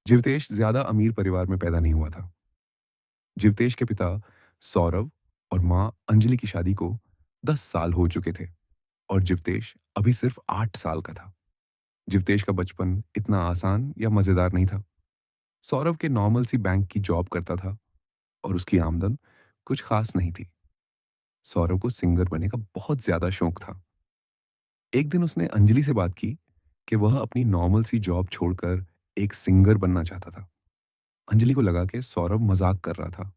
जीवतेश ज्यादा अमीर परिवार में पैदा नहीं हुआ था। जीवतेश के पिता सौरव और मां अंजलि की शादी को 10 साल हो चुके थे और जीवतेश अभी सिर्फ 8 साल का था। जीवतेश का बचपन इतना आसान या मजेदार नहीं था। सौरव के नॉर्मल सी बैंक की जॉब करता था और उसकी आमदन कुछ खास नहीं थी। सौरव को सिंगर बनने का बहुत ज्यादा शौक था। एक दिन उसने अंजलि से बात की कि वह अपनी नॉर्मल सी जॉब छोड़कर एक सिंगर बनना चाहता था। अंजलि को लगा कि सौरव मजाक कर रहा था,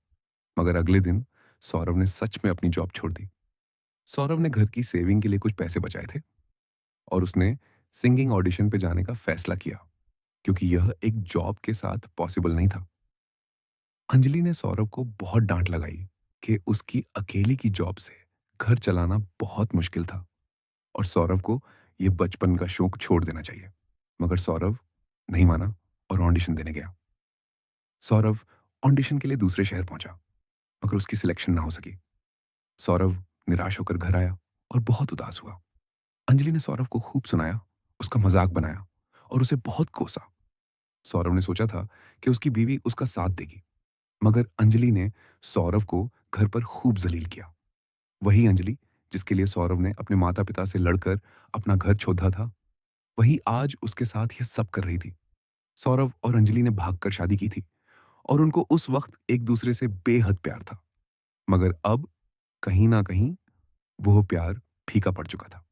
मगर अगले दिन सौरव ने सच में अपनी जॉब छोड़ दी। सौरव ने घर की सेविंग के लिए कुछ पैसे बचाए थे और उसने सिंगिंग ऑडिशन पे जाने का फैसला किया, क्योंकि यह एक जॉब के साथ पॉसिबल नहीं था। अंजलि ने सौरव को बहुत डांट लगाई कि उसकी अकेली की जॉब से घर चलाना बहुत मुश्किल था और सौरव को यह बचपन का शौक छोड़ देना चाहिए। मगर सौरव नहीं माना और ऑडिशन देने गया। सौरव ऑडिशन के लिए दूसरे शहर पहुंचा, मगर उसकी सिलेक्शन ना हो सकी। सौरव निराश होकर घर आया और बहुत उदास हुआ। अंजलि ने सौरव को खूब सुनाया, उसका मजाक बनाया और उसे बहुत कोसा। सौरव ने सोचा था कि उसकी बीवी उसका साथ देगी, मगर अंजलि ने सौरव को घर पर खूब जलील किया। वही अंजलि जिसके लिए सौरव ने अपने माता पिता से लड़कर अपना घर छोड़ा था, वही आज उसके साथ यह सब कर रही थी। सौरव और अंजलि ने भागकर शादी की थी और उनको उस वक्त एक दूसरे से बेहद प्यार था। मगर अब कहीं ना कहीं वो प्यार फीका पड़ चुका था।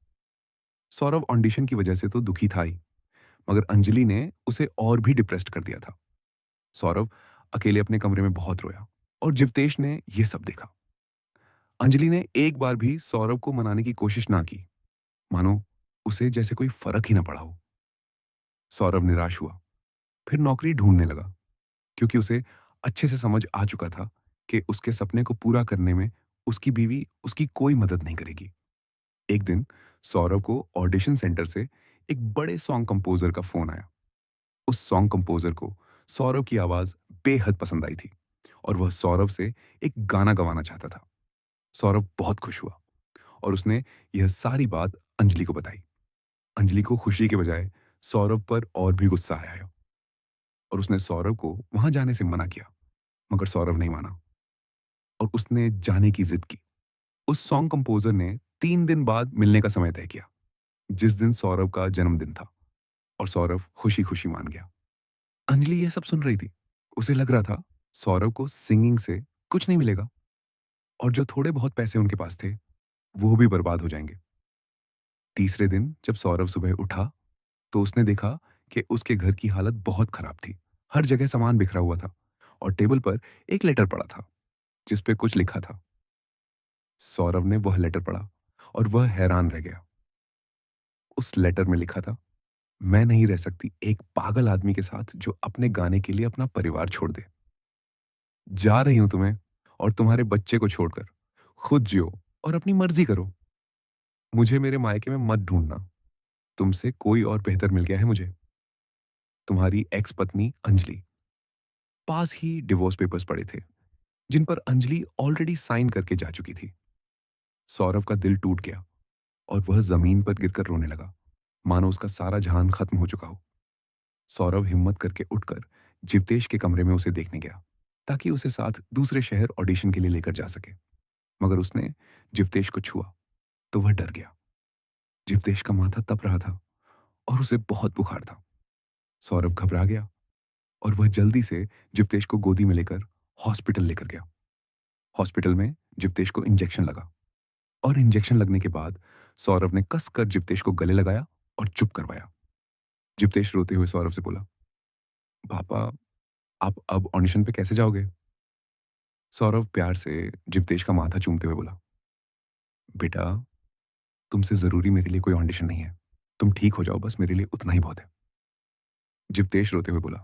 सौरव ऑडिशन की वजह से तो दुखी था ही, मगर अंजलि ने उसे और भी डिप्रेस्ड कर दिया था। सौरव अकेले अपने कमरे में बहुत रोया और जिवतेश ने यह सब देखा। अंजलि ने एक बार भी सौरव को मनाने की कोशिश ना की, मानो उसे जैसे कोई फर्क ही ना पड़ा हो। सौरव निराश हुआ, फिर नौकरी ढूंढने लगा, क्योंकि उसे अच्छे से समझ आ चुका था कि उसके सपने को पूरा करने में उसकी बीवी उसकी कोई मदद नहीं करेगी। एक दिन सौरव को ऑडिशन सेंटर से एक बड़े सॉन्ग कंपोजर का फोन आया। उस सॉन्ग कंपोजर को सौरव की आवाज बेहद पसंद आई थी और वह सौरव से एक गाना गवाना चाहता था। सौरव बहुत खुश हुआ और उसने यह सारी बात अंजलि को बताई। अंजलि को खुशी के बजाय सौरव पर और भी गुस्सा आया और उसने सौरव को वहां जाने से मना किया, मगर सौरव नहीं माना और उसने जाने की जिद की। उस सॉन्ग कंपोजर ने 3 दिन बाद मिलने का समय तय किया, जिस दिन सौरव का जन्मदिन था, और सौरव खुशी खुशी मान गया। अंजलि यह सब सुन रही थी। उसे लग रहा था सौरव को सिंगिंग से कुछ नहीं मिलेगा और जो थोड़े बहुत पैसे उनके पास थे वो भी बर्बाद हो जाएंगे। तीसरे दिन जब सौरव सुबह उठा तो उसने देखा कि उसके घर की हालत बहुत खराब थी। हर जगह सामान बिखरा हुआ था और टेबल पर एक लेटर पड़ा था जिस पे कुछ लिखा था। सौरव ने वह लेटर पढ़ा और वह हैरान रह गया। उस लेटर में लिखा था, मैं नहीं रह सकती एक पागल आदमी के साथ जो अपने गाने के लिए अपना परिवार छोड़ दे। जा रही हूं तुम्हें और तुम्हारे बच्चे को छोड़कर। खुद जियो और अपनी मर्जी करो। मुझे मेरे मायके में मत ढूंढना। तुमसे कोई और बेहतर मिल गया है मुझे। तुम्हारी एक्स पत्नी अंजलि। पास ही डिवोर्स पेपर्स पड़े थे जिन पर अंजलि ऑलरेडी साइन करके जा चुकी थी। सौरव का दिल टूट गया और वह जमीन पर गिरकर रोने लगा, मानो उसका सारा जहान खत्म हो चुका हो। सौरव हिम्मत करके उठकर जिवतेश के कमरे में उसे देखने गया, ताकि उसे साथ दूसरे शहर ऑडिशन के लिए लेकर जा सके। मगर उसने जिवतेश को छुआ तो वह डर गया। जिवतेश का माथा तप रहा था और उसे बहुत बुखार था। सौरव घबरा गया और वह जल्दी से जिवतेश को गोदी में लेकर हॉस्पिटल लेकर गया। हॉस्पिटल में जिवतेश को इंजेक्शन लगा और इंजेक्शन लगने के बाद सौरव ने कसकर जिवतेश को गले लगाया और चुप करवाया। जिवतेश रोते हुए सौरव से बोला, पापा, आप अब ऑडिशन पे कैसे जाओगे? सौरव प्यार से जिवतेश का माथा चूमते हुए बोला, बेटा, तुमसे जरूरी मेरे लिए कोई ऑडिशन नहीं है। तुम ठीक हो जाओ, बस मेरे लिए उतना ही बहुत है। जिवतेश रोते हुए बोला,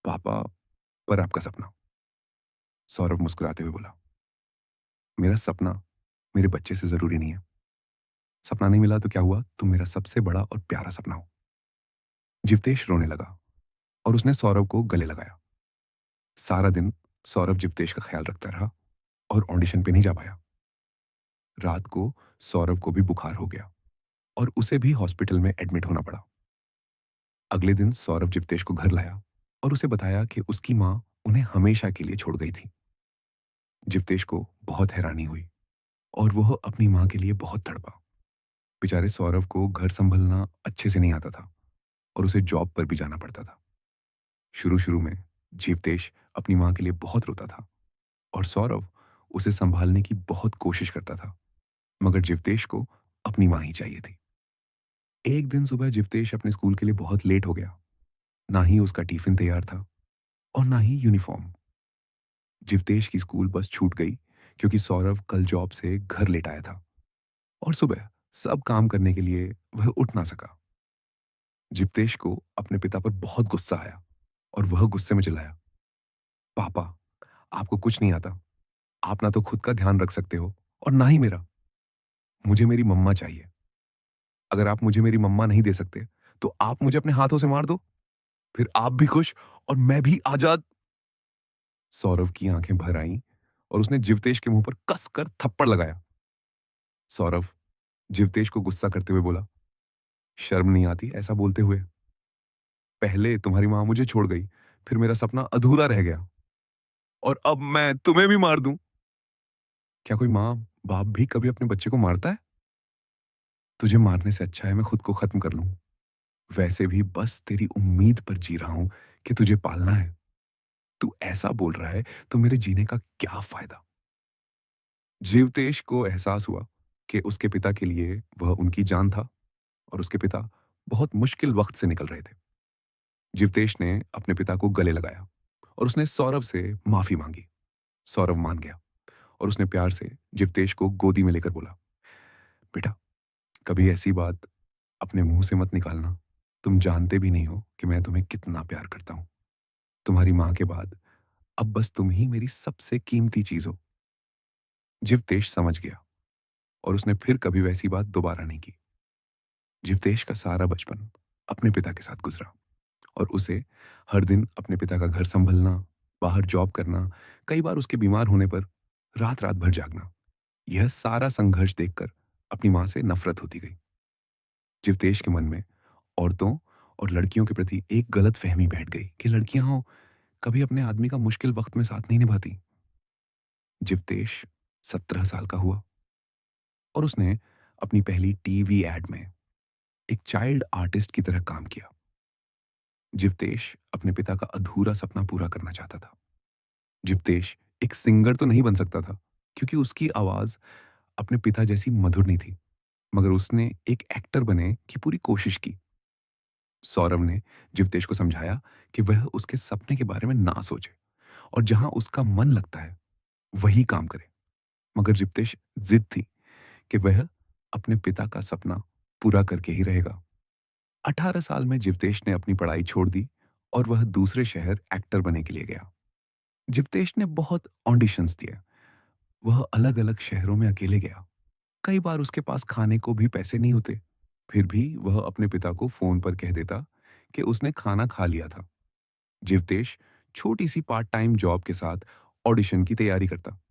पापा, पर आपका सपना? सौरव मुस्कुराते हुए बोला, मेरा सपना मेरे बच्चे से जरूरी नहीं है। सपना नहीं मिला तो क्या हुआ, तुम मेरा सबसे बड़ा और प्यारा सपना हो। जिवतेश रोने लगा और उसने सौरव को गले लगाया। सारा दिन सौरव जिवतेश का ख्याल रखता रहा और ऑडिशन पे नहीं जा पाया। रात को सौरव को भी बुखार हो गया और उसे भी हॉस्पिटल में एडमिट होना पड़ा। अगले दिन सौरव जिवतेश को घर लाया और उसे बताया कि उसकी माँ उन्हें हमेशा के लिए छोड़ गई थी। जिवतेश को बहुत हैरानी हुई और वह अपनी माँ के लिए बहुत तड़पा। बेचारे सौरव को घर संभलना अच्छे से नहीं आता था और उसे जॉब पर भी जाना पड़ता था। शुरू-शुरू में जीवतेश अपनी माँ के लिए बहुत रोता था और सौरव उसे संभालने की बहुत कोशिश करता था, मगर जीवतेश को अपनी माँ ही चाहिए थी। एक दिन सुबह जीवतेश अपने स्कूल के लिए बहुत लेट हो गया। ना ही उसका टिफिन तैयार था और ना ही यूनिफॉर्म। जीवतेश की स्कूल बस छूट गई क्योंकि सौरव कल जॉब से घर लेट आया था और सुबह सब काम करने के लिए वह उठ ना सका। जीवतेश को अपने पिता पर बहुत गुस्सा आया और वह गुस्से में चिल्लाया, पापा, आपको कुछ नहीं आता। आप ना तो खुद का ध्यान रख सकते हो और ना ही मेरा। मुझे मेरी मम्मा चाहिए। अगर आप मुझे मेरी मम्मा नहीं दे सकते, तो आप मुझे अपने हाथों से मार दो। फिर आप भी खुश और मैं भी आजाद। सौरव की आंखें भर आईं और उसने जीवतेश के मुंह पर कसकर थप्पड़ लगाया। सौरव जीवतेश को गुस्सा करते हुए बोला, शर्म नहीं आती ऐसा बोलते हुए? पहले तुम्हारी माँ मुझे छोड़ गई, फिर मेरा सपना अधूरा रह गया और अब मैं तुम्हें भी मार दूं। क्या कोई माँ बाप भी कभी अपने बच्चे को मारता है? तुझे मारने से अच्छा है मैं खुद को खत्म कर लूं। वैसे भी बस तेरी उम्मीद पर जी रहा हूं कि तुझे पालना है। तू ऐसा बोल रहा है तो मेरे जीने का क्या फायदा? जीवतेश को एहसास हुआ कि उसके पिता के लिए वह उनकी जान था और उसके पिता बहुत मुश्किल वक्त से निकल रहे थे। जीवतेश ने अपने पिता को गले लगाया और उसने सौरव से माफी मांगी। सौरव मान गया और उसने प्यार से जीवतेश को गोदी में लेकर बोला, बेटा, कभी ऐसी बात अपने मुंह से मत निकालना। तुम जानते भी नहीं हो कि मैं तुम्हें कितना प्यार करता हूं। तुम्हारी मां के बाद अब बस तुम ही मेरी सबसे कीमती चीज हो। जीवतेश समझ गया और उसने फिर कभी वैसी बात दोबारा नहीं की। जीवतेश का सारा बचपन अपने पिता के साथ गुजरा और उसे हर दिन अपने पिता का घर संभलना, बाहर जॉब करना, कई बार उसके बीमार होने पर रात-रात भर जागना, यह सारा संघर्ष देखकर अपनी मां से नफरत होती गई। जीवतेश के मन में औरतों और लड़कियों के प्रति एक गलत फहमी बैठ गई कि लड़कियां कभी अपने आदमी का मुश्किल वक्त में साथ नहीं निभाती। जीवतेश 17 साल का हुआ और उसने अपनी पहली टीवी एड में एक चाइल्ड आर्टिस्ट की तरह काम किया। जीवतेश अपने पिता का अधूरा सपना पूरा करना चाहता था। जीवतेश एक सिंगर तो नहीं बन सकता था क्योंकि उसकी आवाज अपने पिता जैसी मधुर नहीं थी, मगर उसने एक एक्टर बने की पूरी कोशिश की। सौरव ने जीवतेश को समझाया कि वह उसके सपने के बारे में ना सोचे और जहां उसका मन लगता है वही काम करे, मगर जीवतेश जिद थी कि वह अपने पिता का सपना पूरा करके ही रहेगा। 18 साल में जीवतेश ने अपनी पढ़ाई छोड़ दी और वह दूसरे शहर एक्टर बनने के लिए गया। जीवतेश ने बहुत ऑडिशंस दिए। वह अलग-अलग शहरों में अकेले गया। कई बार उसके पास खाने को भी पैसे नहीं होते। फिर भी वह अपने पिता को फ़ोन पर कह देता कि उसने खाना खा लिया था। जीवतेश छोटी-सी पार्ट टाइम जॉब के साथ ऑडिशन की तैयारी करता।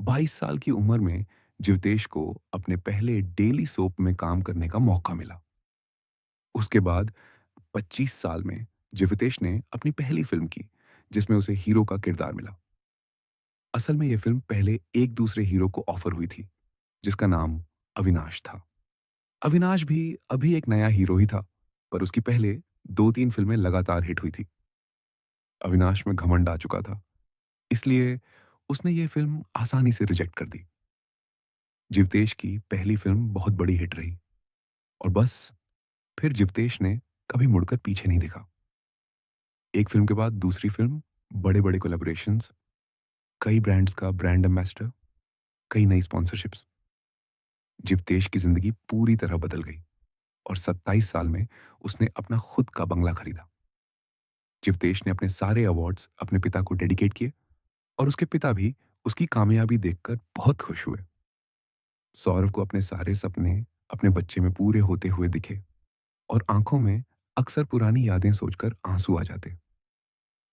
22 साल की उम्र में जीवतेश को अपने पहले डेली सोप में काम करने का मौका मिला। उसके बाद 25 साल में जीवतेश ने अपनी पहली फ़िल्म की, जिसमें उसे हीरो का किरदार मिला। असल में यह फ़िल्म पहले एक दूसरे हीरो को ऑफ़र हुई थी, जिसका नाम अविनाश था। अविनाश भी अभी एक नया हीरो ही था, पर उसकी पहले 2-3 फ़िल्में लगातार हिट हुई थी। अविनाश में घमंड आ चुका था, इसलिए उसने ये फ़िल्म आसानी से रिजेक्ट कर दी। जीवतेश की पहली फ़िल्म बहुत बड़ी हिट रही और बस फिर जीवतेश ने कभी मुड़कर पीछे नहीं देखा। एक फ़िल्म के बाद दूसरी फ़िल्म, बड़े-बड़े कोलैबोरेशंस, कई ब्रांड्स का ब्रांड एम्बेसडर, कई नई स्पॉन्सरशिप्स। जीवतेश की ज़िंदगी पूरी तरह बदल गई और 27 साल में उसने अपना खुद का बंगला खरीदा। जीवतेश ने अपने सारे अवार्ड्स अपने पिता को डेडिकेट किए और उसके पिता भी उसकी कामयाबी देखकर बहुत खुश हुए। सौरव को अपने सारे सपने अपने बच्चे में पूरे होते हुए दिखे और आंखों में अक्सर पुरानी यादें सोचकर आंसू आ जाते।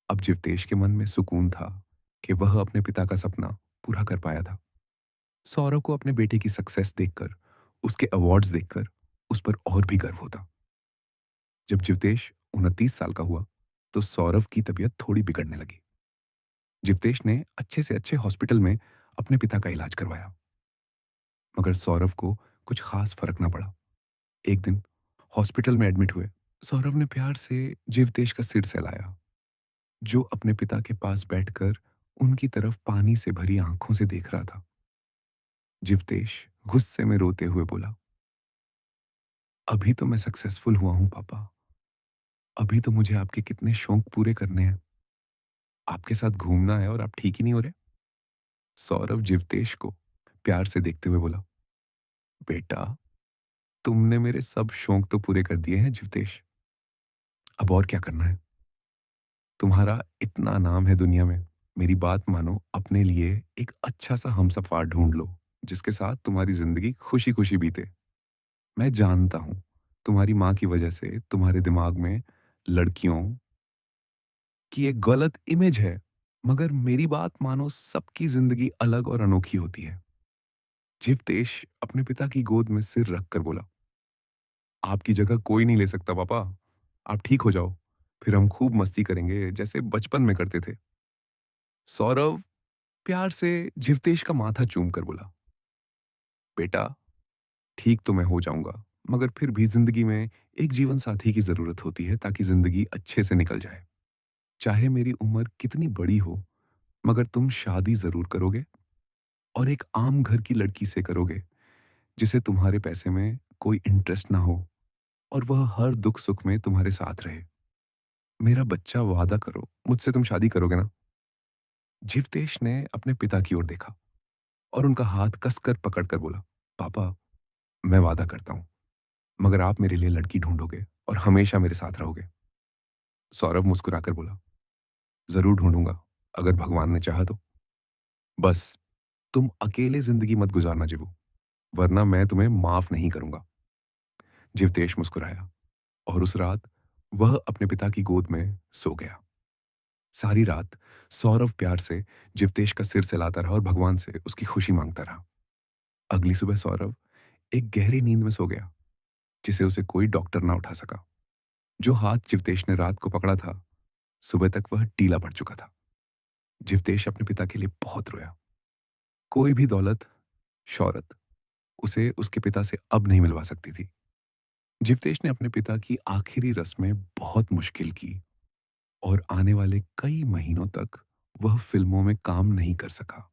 अब जीवतेश के मन में सुकून था कि वह अपने पिता का सपना पूरा कर पाया था। सौरव को अपने बेटे की सक्सेस देखकर, उसके अवार्ड्स देखकर उस पर और भी गर्व होता। जब जीवतेश 29 साल का हुआ, तो सौरभ की तबीयत थोड़ी बिगड़ने लगी। जितेश ने अच्छे से अच्छे हॉस्पिटल में अपने पिता का इलाज करवाया, मगर सौरभ को कुछ खास फर्क ना पड़ा। एक दिन हॉस्पिटल में एडमिट हुए, सौरभ ने प्यार से जीवतेश का सिर सहलाया, जो अपने पिता के पास बैठकर उनकी तरफ पानी से भरी आंखों से देख रहा था। जीवतेश गुस्से में रोते हुए बोला, अभी तो मैं सक्सेसफुल हुआ हूं पापा। अभी तो मुझे आपके कितने शौक पूरे करने हैं। आपके साथ घूमना है और आप ठीक ही नहीं हो रहे। सौरभ जीवतेश को प्यार से देखते हुए बोला, बेटा, तुमने मेरे सब शौक तो पूरे कर दिए हैं जीवतेश। अब और क्या करना है? तुम्हारा इतना नाम है दुनिया में। मेरी बात मानो, अपने लिए एक अच्छा सा हमसफर ढूंढ लो, जिसके साथ तुम्हारी जिंदगी खुशी खुशी बीते। मैं जानता हूं, तुम्हारी माँ की वजह से तुम्हारे दिमाग में लड़कियों की एक गलत इमेज है, मगर मेरी बात मानो, सबकी जिंदगी अलग और अनोखी होती है। जीवतेश अपने पिता की गोद में सिर रखकर बोला, आपकी जगह कोई नहीं ले सकता पापा। आप ठीक हो जाओ, फिर हम खूब मस्ती करेंगे जैसे बचपन में करते थे। सौरभ प्यार से जीवतेश का माथा चूम कर बोला, बेटा, ठीक तो मैं हो जाऊंगा, मगर फिर भी जिंदगी में एक जीवन साथी की जरूरत होती है, ताकि जिंदगी अच्छे से निकल जाए। चाहे मेरी उम्र कितनी बड़ी हो, मगर तुम शादी जरूर करोगे, और एक आम घर की लड़की से करोगे, जिसे तुम्हारे पैसे में कोई इंटरेस्ट ना हो, और वह हर दुख सुख में तुम्हारे साथ रहे। मेरा बच्चा, वादा करो, मुझसे तुम शादी करोगे ना? जीवतेश ने अपने पिता की ओर देखा और उनका हाथ कसकर पकड़कर बोला, पापा, मैं वादा करता हूं, मगर आप मेरे लिए लड़की ढूंढोगे और हमेशा मेरे साथ रहोगे। सौरभ मुस्कुराकर बोला, जरूर ढूंढूंगा, अगर भगवान ने चाहा तो। बस तुम अकेले जिंदगी मत गुजारना जीवू, वरना मैं तुम्हें माफ नहीं करूंगा। जीवतेश मुस्कुराया, और उस रात वह अपने पिता की गोद में सो गया। सारी रात सौरभ प्यार से जीवतेश का सिर सहलाता रहा और भगवान से उसकी खुशी मांगता रहा। अगली सुबह सौरभ एक गहरी नींद में सो गया, जिसे उसे कोई डॉक्टर ना उठा सका। जो हाथ जीवतेश ने रात को पकड़ा था, सुबह तक वह ढीला पड़ चुका था। जीवतेश अपने पिता के लिए बहुत रोया। कोई भी दौलत, शौहरत उसे उसके पिता से अब नहीं मिलवा सकती थी। जीवतेश ने अपने पिता की आखिरी रस्में बहुत मुश्किल की, और आने वाले कई महीनों तक वह फिल्मों में काम नहीं कर सका।